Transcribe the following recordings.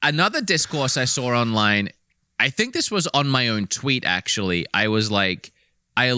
another discourse I saw online, I think this was on my own tweet, actually. I was like, I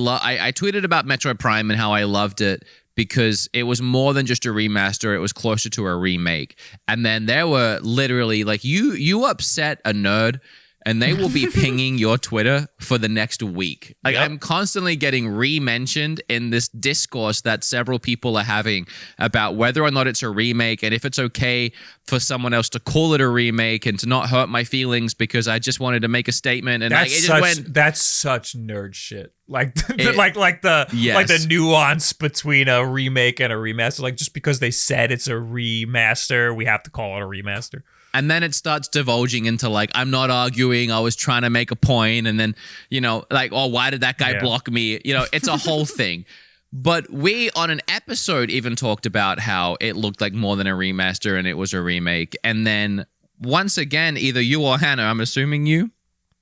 tweeted about Metroid Prime and how I loved it because it was more than just a remaster. It was closer to a remake. And then there were literally, like, you upset a nerd, and they will be pinging your Twitter for the next week. Like, I'm constantly getting re-mentioned in this discourse that several people are having about whether or not it's a remake and if it's okay for someone else to call it a remake and to not hurt my feelings because I just wanted to make a statement. And that's such nerd shit. Like the nuance between a remake and a remaster. Like, just because they said it's a remaster, we have to call it a remaster. And then it starts divulging into, like, I'm not arguing, I was trying to make a point. And then, you know, like, oh, why did that guy block me? You know, it's a whole thing. But we, on an episode, even talked about how it looked like more than a remaster and it was a remake. And then, once again, either you or Hannah, I'm assuming you?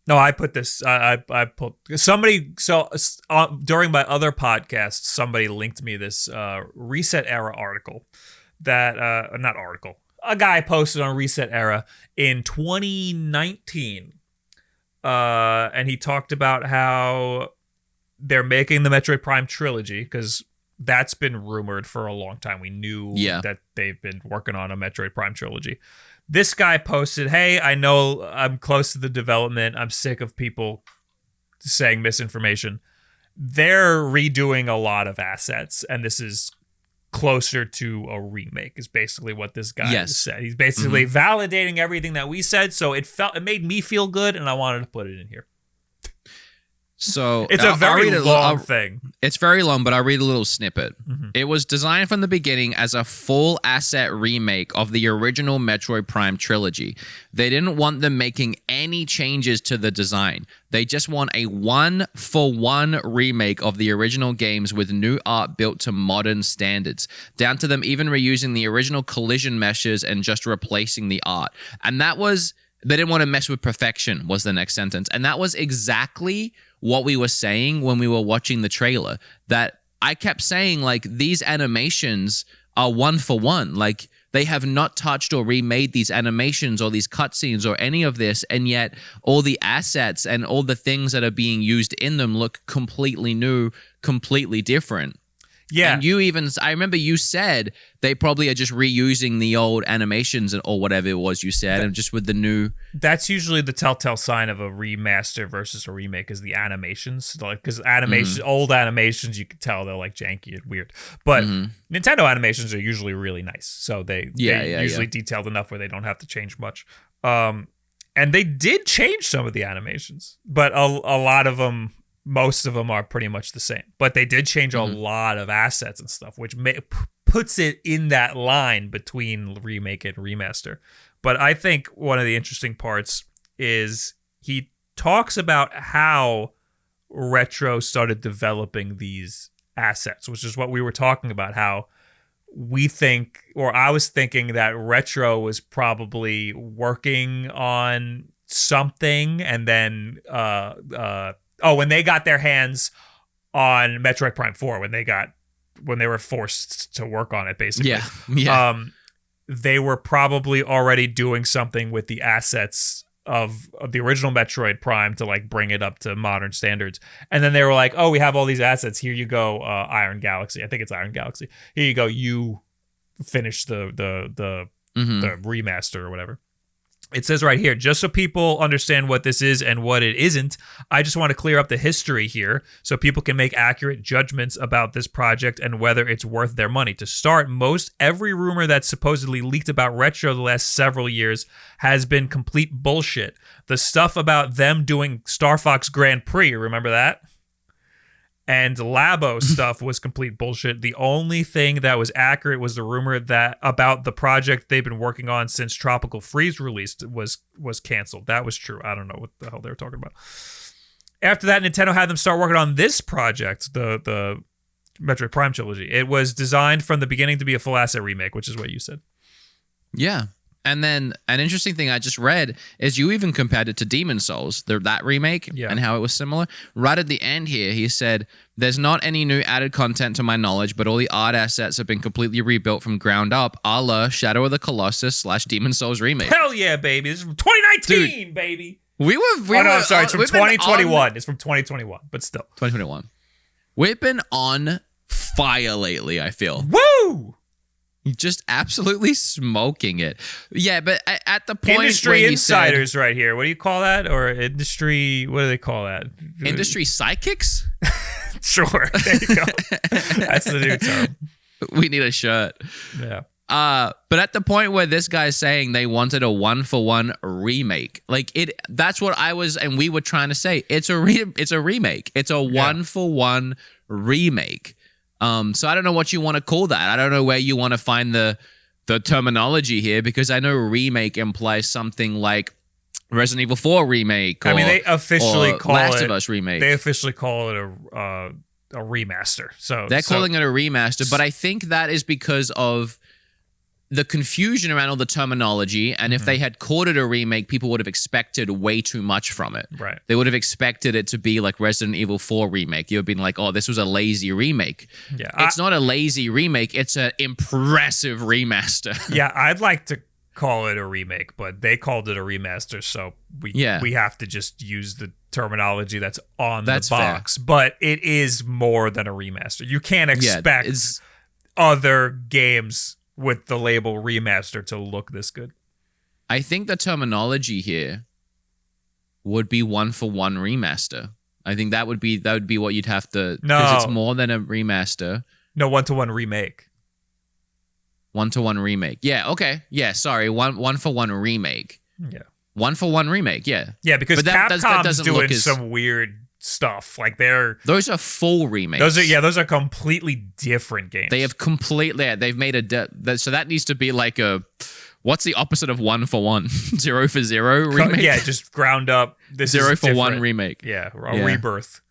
No, I put this, I put, somebody, so during my other podcast, somebody linked me this Reset Era article that, not article, a guy posted on Reset Era in 2019. And he talked about how they're making the Metroid Prime trilogy, because that's been rumored for a long time. We knew that they've been working on a Metroid Prime trilogy. This guy posted, hey, I know I'm close to the development. I'm sick of people saying misinformation. They're redoing a lot of assets, and this is closer to a remake, is basically what this guy said. He's basically validating everything that we said, so it made me feel good, and I wanted to put it in here. So it's a very long thing. It's very long, but I'll read a little snippet. It was designed from the beginning as a full asset remake of the original Metroid Prime trilogy. They didn't want them making any changes to the design. They just want a one-for-one remake of the original games with new art built to modern standards, down to them even reusing the original collision meshes and just replacing the art. And that was... They didn't want to mess with perfection, was the next sentence. And that was exactly what we were saying when we were watching the trailer. That I kept saying, like, these animations are one for one. Like, they have not touched or remade these animations or these cutscenes or any of this. And yet all the assets and all the things that are being used in them look completely new, completely different. Yeah. And I remember you said they probably are just reusing the old animations or whatever it was you said, and just with the new. That's usually the telltale sign of a remaster versus a remake, is the animations. Like, because old animations, you can tell they're like janky and weird. But Nintendo animations are usually really nice. So they usually detailed enough where they don't have to change much. And they did change some of the animations, but a lot of them. Most of them are pretty much the same, but they did change a lot of assets and stuff, which puts it in that line between remake and remaster. But I think one of the interesting parts is he talks about how Retro started developing these assets, which is what we were talking about, how we think, or I was thinking, that Retro was probably working on something, and then when they got their hands on Metroid Prime 4, when they were forced to work on it, basically. They were probably already doing something with the assets of the original Metroid Prime to, like, bring it up to modern standards. And then they were like, oh, we have all these assets. Here you go, Iron Galaxy. I think it's Iron Galaxy. Here you go. You finish the remaster or whatever. It says right here, just so people understand what this is and what it isn't, I just want to clear up the history here so people can make accurate judgments about this project and whether it's worth their money. To start, every rumor that's supposedly leaked about Retro the last several years has been complete bullshit. The stuff about them doing Star Fox Grand Prix, remember that? And Labo stuff was complete bullshit. The only thing that was accurate was the rumor that about the project they've been working on since Tropical Freeze released was canceled. That was true. I don't know what the hell they were talking about. After that, Nintendo had them start working on this project, the Metroid Prime trilogy. It was designed from the beginning to be a full asset remake, which is what you said. Yeah. And then an interesting thing I just read is you even compared it to Demon's Souls, that remake, and how it was similar. Right at the end here, he said, there's not any new added content to my knowledge, but all the art assets have been completely rebuilt from ground up, a la Shadow of the Colossus / Demon's Souls remake. Hell yeah, baby. This is from 2019, baby. I'm sorry. It's from 2021. It's from 2021, but still. 2021. We've been on fire lately, I feel. Woo! Just absolutely smoking it. Yeah, but at the point industry insiders right here. What do you call that? Or industry, what do they call that? Industry psychics? Sure. There you go. That's the new term. We need a shirt. Yeah. But at the point where this guy's saying they wanted a 1-for-1 remake, like that's what I was and we were trying to say. It's a remake. It's a 1-for-1 remake. So I don't know what you want to call that. I don't know where you want to find the terminology here, because I know remake implies something like Resident Evil 4 remake. I mean, they officially call Last of Us remake. They officially call it a remaster. So they're calling it a remaster, but I think that is because of the confusion around all the terminology, and if they had called it a remake, people would have expected way too much from it. Right. They would have expected it to be like Resident Evil 4 remake. You would have been like, oh, this was a lazy remake. Yeah. It's not a lazy remake. It's an impressive remaster. Yeah, I'd like to call it a remake, but they called it a remaster, so we have to just use the terminology that's on the box. Fair. But it is more than a remaster. You can't expect other games with the label remaster to look this good. I think the terminology here would be 1-for-1 remaster. I think that would be what you'd have to, because it's more than a remaster. No, 1-to-1 remake. 1-to-1 remake. Yeah, okay. Yeah, sorry. 1-for-1 remake. Yeah. 1-for-1 remake, yeah. Yeah, because Capcom's doing some weird stuff. Like those are full remakes. Those are completely different games. They have they've made so that needs to be like what's the opposite of 1-for-1? 0-for-0 remake? Yeah, just ground up. This 0-for-1 remake. Yeah, rebirth.